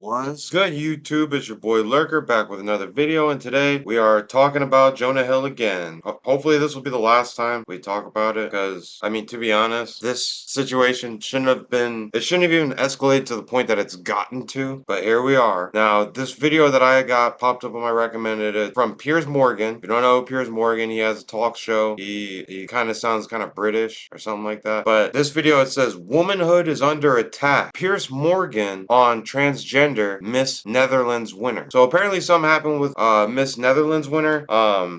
What's good, YouTube? It's your boy Lurker back with another video, and today we are talking about Jonah Hill again. Hopefully this will be the last time we talk about it, because, I mean, to be honest, this situation shouldn't have even escalated to the point that it's gotten to, but here we are. Now, this video that I got popped up on my recommended is from Piers Morgan. If you don't know Piers Morgan, he has a talk show. He kind of sounds kind of British or something like that. But this video, it says, Womanhood is under attack. Piers Morgan on transgender Miss Netherlands winner. So apparently something happened with Miss Netherlands winner.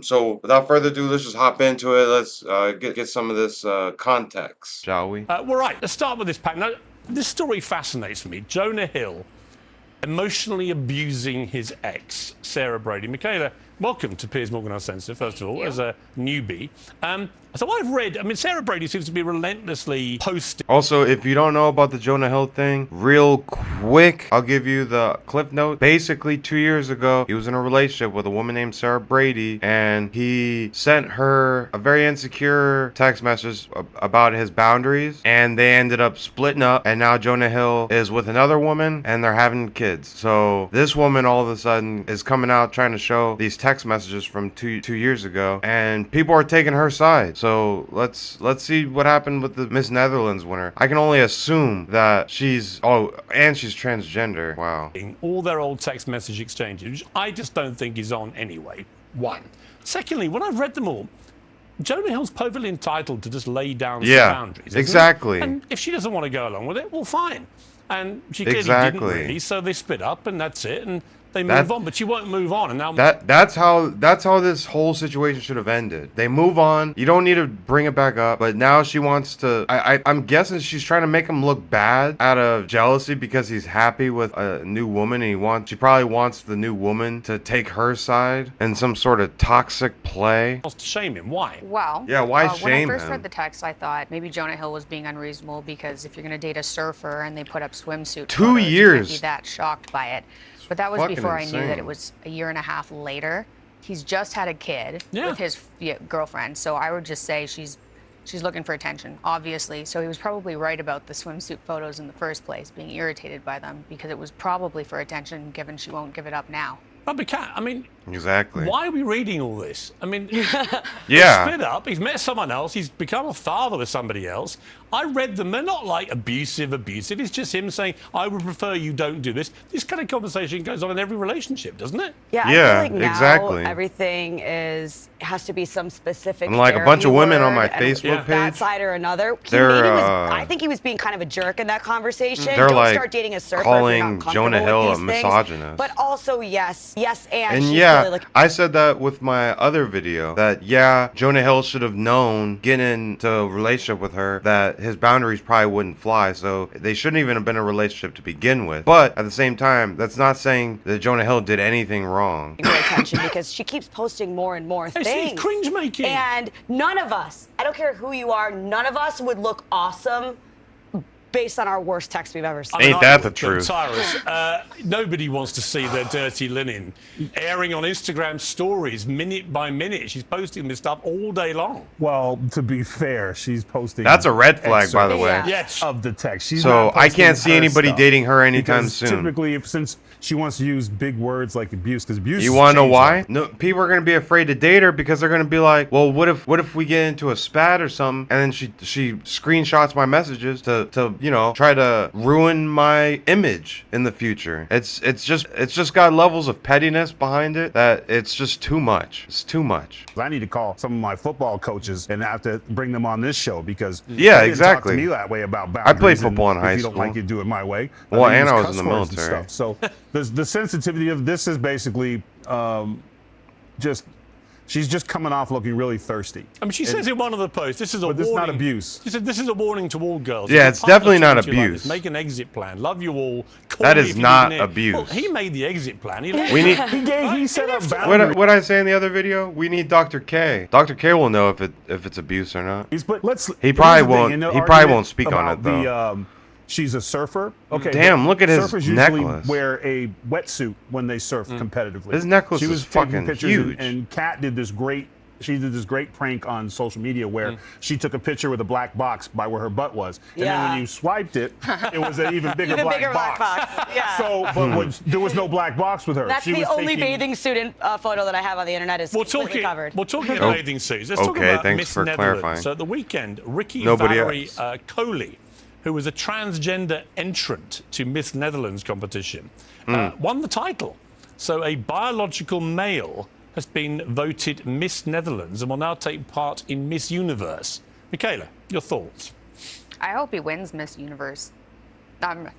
So without further ado, let's just hop into it. Let's get some of this context, shall we? Well, right. Let's start with this pack. Now, this story fascinates me. Jonah Hill emotionally abusing his ex, Sarah Brady. Michaela, welcome to Piers Morgan Uncensored, first of all, as a newbie. So I've read, I mean, Sarah Brady seems to be relentlessly posting. Also, if you don't know about the Jonah Hill thing, real quick, I'll give you the cliff note. Basically, 2 years ago, he was in a relationship with a woman named Sarah Brady, and he sent her a very insecure text message about his boundaries, and they ended up splitting up, and now Jonah Hill is with another woman, and they're having kids. So this woman all of a sudden is coming out trying to show these text messages from two years ago, and people are taking her side. So let's see what happened with the Miss Netherlands winner. I can only assume that she's transgender. Wow. All their old text message exchanges, which I just don't think is on anyway. One. Secondly, when I've read them all, Jonah Hill's perfectly entitled to just lay down some boundaries. Exactly. And if she doesn't want to go along with it, well, fine. And she clearly didn't really, so they split up, and that's it. And they move on, but she won't move on. And now that's how this whole situation should have ended. They move on. You don't need to bring it back up. But now she wants to. I'm guessing she's trying to make him look bad out of jealousy because he's happy with a new woman, and she probably wants the new woman to take her side in some sort of toxic play. Wants to shame him. Why? Well, yeah, why shame him? When I first read the text, I thought maybe Jonah Hill was being unreasonable because if you're going to date a surfer and they put up swimsuit 2 photos, years, you can't be that shocked by it. But that was before I knew that it was a year and a half later. He's just had a kid with his girlfriend, so I would just say she's looking for attention, obviously. So he was probably right about the swimsuit photos in the first place, being irritated by them, because it was probably for attention, given she won't give it up now. I mean, exactly. Why are we reading all this? I mean, yeah. Split up. He's met someone else. He's become a father with somebody else. I read them. They're not like abusive. It's just him saying, "I would prefer you don't do this." This kind of conversation goes on in every relationship, doesn't it? Yeah. I feel like now exactly. Everything has to be some specific. And like a bunch of women on my Facebook page, that side or another. I think he was being kind of a jerk in that conversation. They're don't like start dating a surfer calling Jonah Hill a misogynist. But also, yes, and yeah, really I said that with my other video, that Jonah Hill should have known getting into a relationship with her that his boundaries probably wouldn't fly, so they shouldn't even have been a relationship to begin with. But at the same time, that's not saying that Jonah Hill did anything wrong. Attention, because she keeps posting more and more things. It's cringe making. And none of us, I don't care who you are, none of us would look awesome based on our worst text we've ever seen. Ain't that the truth? Tyrus, nobody wants to see their dirty linen airing on Instagram stories minute by minute. She's posting this stuff all day long. Well, to be fair, she's posting. That's a red flag, by the way. Yes. Of the text. She's so I can't see anybody dating her anytime soon. Typically, since she wants to use big words like abuse, because abuse. You want to know why? No, people are going to be afraid to date her because they're going to be like, well, what if we get into a spat or something, and then she screenshots my messages to try to ruin my image in the future. It's just got levels of pettiness behind it that it's just too much. It's too much. I need to call some of my football coaches and have to bring them on this show because exactly. Talk to me that way about boundaries. I played football in high school. If you don't like it, do it my way. Well, and I was in the military. So the sensitivity of this is basically she's just coming off looking really thirsty. I mean, she says in one of the posts, this is a warning. But this is not abuse. She said, this is a warning to all girls. Yeah, it's definitely not abuse. Make an exit plan. Love you all. That is not abuse. Well, he made the exit plan. He set up boundaries. What I say in the other video? We need Dr. K. Dr. K will know if it's abuse or not. But he probably won't. He probably won't speak on it though. She's a surfer. Okay. Damn, look at his necklace. Surfers usually wear a wetsuit when they surf competitively. His necklace is fucking huge. And Kat did this great She did this great prank on social media where she took a picture with a black box by where her butt was. And then when you swiped it, it was an even bigger, black box. Yeah. So, but there was no black box with her. That's she the was only taking, bathing suit photo that I have on the internet is completely covered. We're talking about bathing suits. Let's talk about thanks Miss for Netherlands. clarifying. So at the weekend, Valerie Coley, who was a transgender entrant to Miss Netherlands competition, won the title. So a biological male has been voted Miss Netherlands and will now take part in Miss Universe. Michaela, your thoughts? I hope he wins Miss Universe. I'm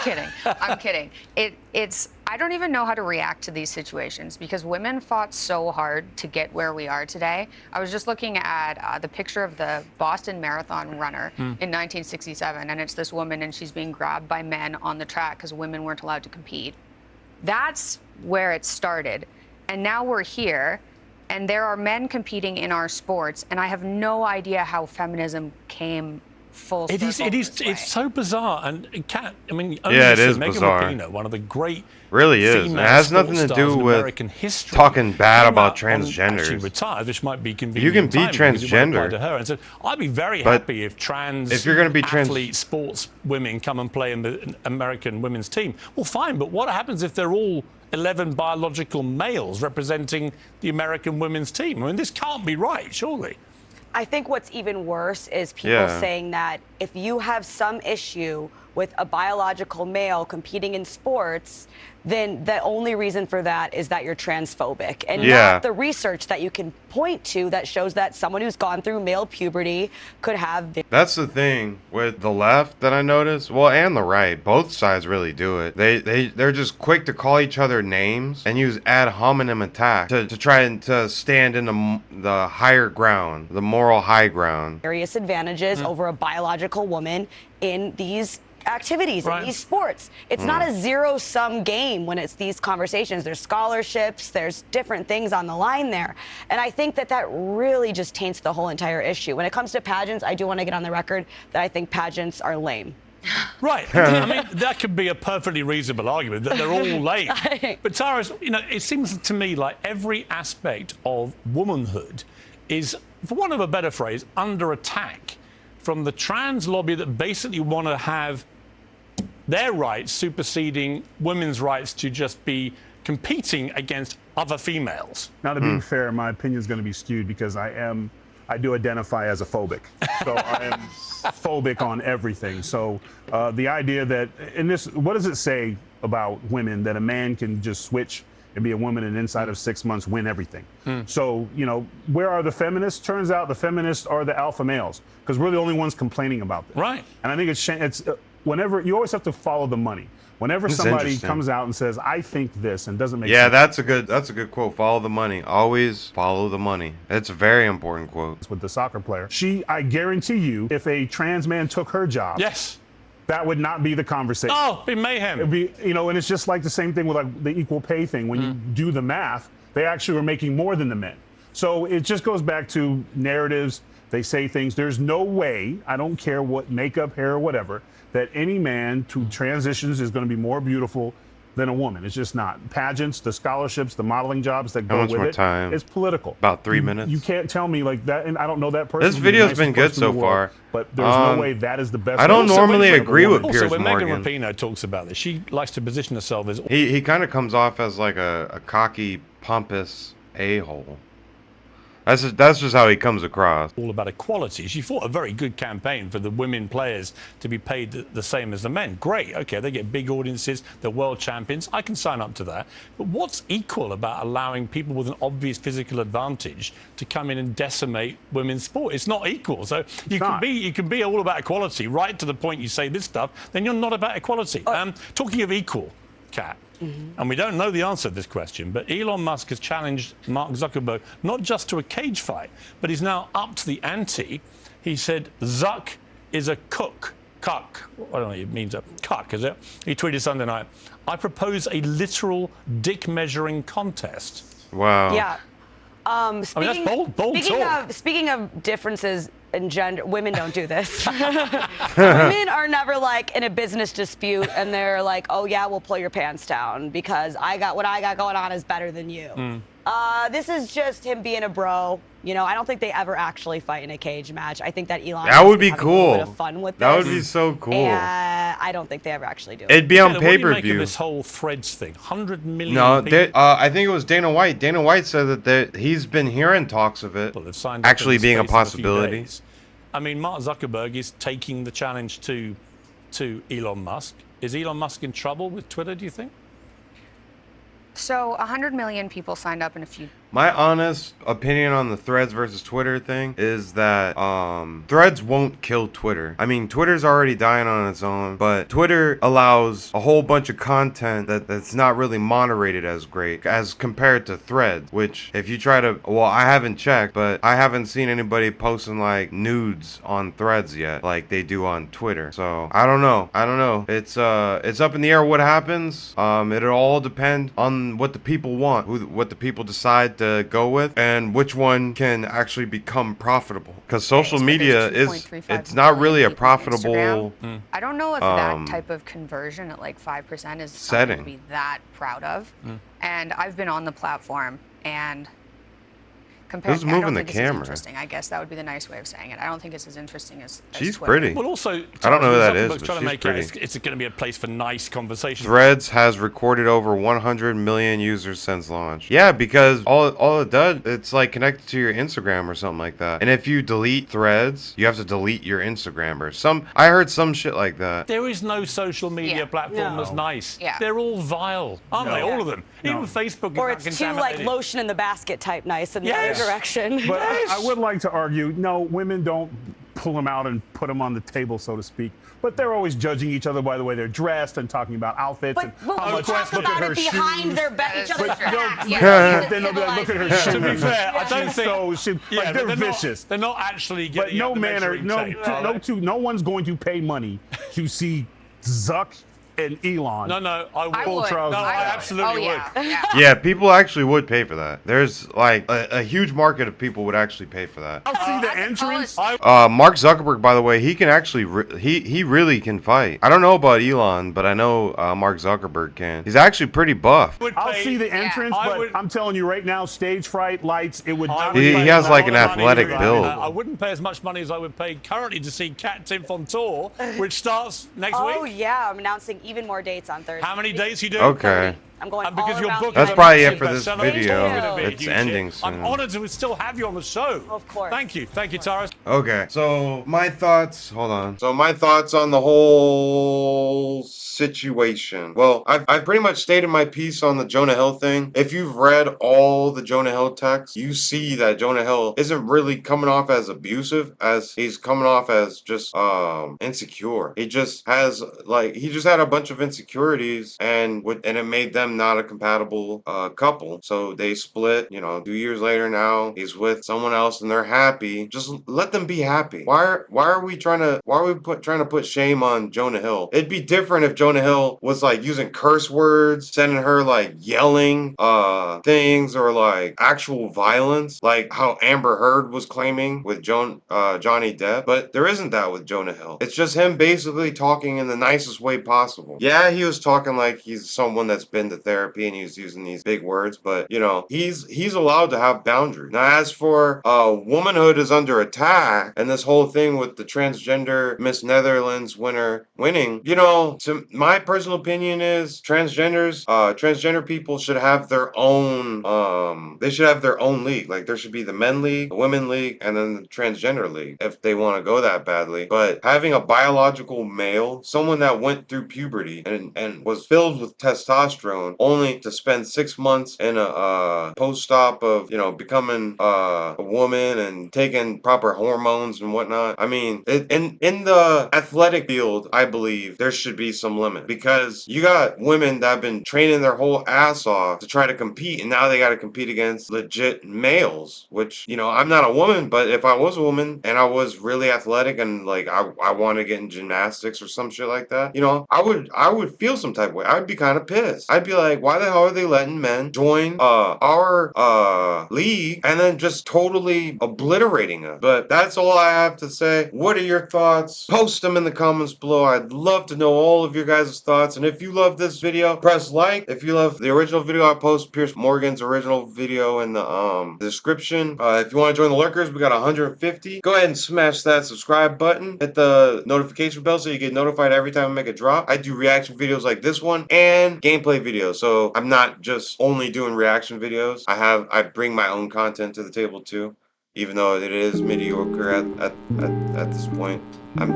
kidding. I'm kidding. I don't even know how to react to these situations because women fought so hard to get where we are today. I was just looking at the picture of the Boston Marathon runner in 1967, and it's this woman, and she's being grabbed by men on the track because women weren't allowed to compete. That's where it started. And now we're here, and there are men competing in our sports, and I have no idea how feminism came full circle. It's so bizarre, and Kat, I mean, it is Megan bizarre. Rapinoe, one of the great really is. It has nothing to do with history, talking bad about She transgenders. retired, which might be convenient. You can be transgender. To her, and so I'd be very happy if you're going to be athlete sports women come and play in the American women's team. Well, fine, but what happens if they're all 11 biological males representing the American women's team? I mean, this can't be right, surely. I think what's even worse is people saying that if you have some issue with a biological male competing in sports, then the only reason for that is that you're transphobic and not the research that you can point to that shows that someone who's gone through male puberty could have. That's the thing with the left that I noticed. Well, and the right, both sides really do it. They're just quick to call each other names and use ad hominem attack to try and to stand in the higher ground, the moral high ground. Various advantages over a biological woman in these activities, in these sports. It's not a zero-sum game when it's these conversations. There's scholarships, there's different things on the line there. And I think that really just taints the whole entire issue. When it comes to pageants, I do want to get on the record that I think pageants are lame. Right. I mean, that could be a perfectly reasonable argument that they're all lame. But Tara, it seems to me like every aspect of womanhood is, for want of a better phrase, under attack from the trans lobby that basically want to have their rights superseding women's rights to just be competing against other females. Now, to be fair, my opinion is going to be skewed because I do identify as a phobic. So I am phobic on everything. So the idea that, what does it say about women that a man can just switch and be a woman and inside of 6 months win everything? So, where are the feminists? Turns out the feminists are the alpha males because we're the only ones complaining about this. Right. And I think it's whenever you always have to follow the money. Whenever somebody comes out and says, I think this, and doesn't make sense. Yeah, that's a good quote. Follow the money. Always follow the money. It's a very important quote. With the soccer player, I guarantee you, if a trans man took her job, that would not be the conversation. Oh, it'd be mayhem. It'd be, and it's just like the same thing with like the equal pay thing. When you do the math, they actually were making more than the men. So it just goes back to narratives. They say things. There's no way, I don't care what makeup, hair, or whatever, that any man who transitions is going to be more beautiful than a woman. It's just not. Pageants, the scholarships, the modeling jobs that go with it. Time? It's political. About 3 minutes. You can't tell me like that, and I don't know that person. This video's been good so far. But there's no way that is the best. I don't normally agree with Piers when Morgan. Megan Rapinoe talks about this, she likes to position herself as... He kind of comes off as like a cocky, pompous a-hole. That's just how he comes across. All about equality. She fought a very good campaign for the women players to be paid the same as the men. Great. Okay, they get big audiences. They're world champions. I can sign up to that. But what's equal about allowing people with an obvious physical advantage to come in and decimate women's sport? It's not equal. So you can be all about equality right to the point you say this stuff. Then you're not about equality. Talking of equal, Kat. And we don't know the answer to this question, but Elon Musk has challenged Mark Zuckerberg not just to a cage fight, but he's now up to the ante. He said Zuck is a cuck. I don't know, it means a cuck, is it? He tweeted Sunday night, I propose a literal dick measuring contest. Wow. Yeah. That's bold talk. Speaking of differences in gender, women don't do this. Women are never like in a business dispute and they're like, oh yeah, we'll pull your pants down because what I got going on is better than you. This is just him being a bro You know, I don't think they ever actually fight in a cage match. I think that Elon That would is be having a little bit cool. of fun with That this. would be so cool. And I don't think they ever actually do it. It'd be on Michaela, what do you make of pay-per-view. this whole Threads thing? 100 million No, people. I think it was Dana White. Dana White said that he's been hearing talks of it They've signed up actually in the being a space of few possibility. days. I mean, Mark Zuckerberg is taking the challenge to Elon Musk. Is Elon Musk in trouble with Twitter, do you think? So 100 million people signed up in a few. My honest opinion on the Threads versus Twitter thing is that Threads won't kill Twitter. I mean, Twitter's already dying on its own, but Twitter allows a whole bunch of content that's not really moderated as great as compared to Threads, which if you try to, well, I haven't checked, but I haven't seen anybody posting like nudes on Threads yet like they do on Twitter. So I don't know. It's up in the air what happens. It'll all depend on what the people want, what the people decide to go with, and which one can actually become profitable, because social media it's not really a profitable I don't know if that type of conversion at like 5% is something to be that proud of. And I've been on the platform, and compared Who's to, I don't moving the think it's camera? as interesting. I guess that would be the nice way of saying it. I don't think it's as interesting as She's Twitter. pretty. Well, also, I don't know who that is, Zuckerberg's but trying to she's make pretty. it's going to be a place for nice conversation. Threads has recorded over 100 million users since launch. Yeah, because all it does, it's like connected to your Instagram or something like that. And if you delete Threads, you have to delete your Instagram or I heard some shit like that. There is no social media platform that's nice. Yeah. They're all vile, aren't they? All of them. Even Facebook is Or that it's too like contaminated. lotion in the basket type nice in the Yes. other direction. But I would like to argue, no, women don't pull them out and put them on the table, so to speak. But they're always judging each other by the way they're dressed and talking about outfits But and we'll how much talk look at about her it behind shoes. their back, each other's backs. But then they'll be like, look at her shoes. To be fair, I don't think. So like they're not- vicious. they're not actually But getting no out the man or measuring tape, no one's going to pay money to see Zuck and Elon. No, I would. I Full would. trousers. No, I would. absolutely oh, yeah. would. Yeah. Yeah, people actually would pay for that. There's like a huge market of people would actually pay for that. I'll see the entrance. Mark Zuckerberg, by the way, he can actually he really can fight. I don't know about Elon, but I know Mark Zuckerberg can. He's actually pretty buff. I'll see the entrance, I but would- I'm telling you right now, stage fright, lights, it would. He has like an athletic money. build. I wouldn't pay as much money as I would pay currently to see Cat Tiff on tour, which starts next Oh week. yeah, I'm announcing even more dates on Thursday. How many days you do? Okay. I'm going And because all your around book the That's is United probably a it for this bestseller, video. it's gonna be a It's huge ending hit. soon. I'm honoured to still have you on the show. Of course. Thank you, Taras. Okay, so my thoughts. Hold on. So my thoughts on the whole situation. Well, I've pretty much stated my piece on the Jonah Hill thing. If you've read all the Jonah Hill texts, you see that Jonah Hill isn't really coming off as abusive, as he's coming off as just insecure. He just had a bunch of insecurities, and it made them not a compatible couple. So they split. 2 years later now he's with someone else and they're happy. Just let them be happy. Why are we trying to put shame on Jonah Hill? It'd be different if Jonah Hill was like using curse words, sending her like yelling things, or like actual violence, like how Amber Heard was claiming with Johnny Depp. But there isn't that with Jonah Hill. It's just him basically talking in the nicest way possible. Yeah, he was talking like he's someone that's been to therapy and he's using these big words, but he's allowed to have boundaries. Now, as for womanhood is under attack, and this whole thing with the transgender Miss Netherlands winning, to my personal opinion is transgender people should have their own league. Like there should be the men league, the women league, and then the transgender league if they want to go that badly. But having a biological male, someone that went through puberty and was filled with testosterone, only to spend 6 months in a post-op of becoming a woman and taking proper hormones and whatnot. I mean, in the athletic field, I believe there should be some limit, because you got women that have been training their whole ass off to try to compete, and now they got to compete against legit males, which I'm not a woman, but if I was a woman and I was really athletic and like I want to get in gymnastics or some shit like that, I would feel some type of way. I'd be kind of pissed. I'd be like, why the hell are they letting men join our league and then just totally obliterating us? But that's all I have to say. What are your thoughts? Post them in the comments below. I'd love to know all of your guys' thoughts. And if you love this video, press like. If you love the original video, I post Piers Morgan's original video in the description. If you want to join the lurkers, we got 150. Go ahead and smash that subscribe button. Hit the notification bell so you get notified every time I make a drop. I do reaction videos like this one and gameplay videos. So I'm not just only doing reaction videos. I bring my own content to the table too, even though it is mediocre at this point. I'm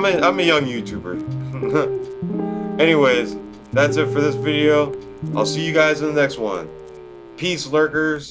a young YouTuber. Anyways, that's it for this video. I'll see you guys in the next one. Peace, lurkers.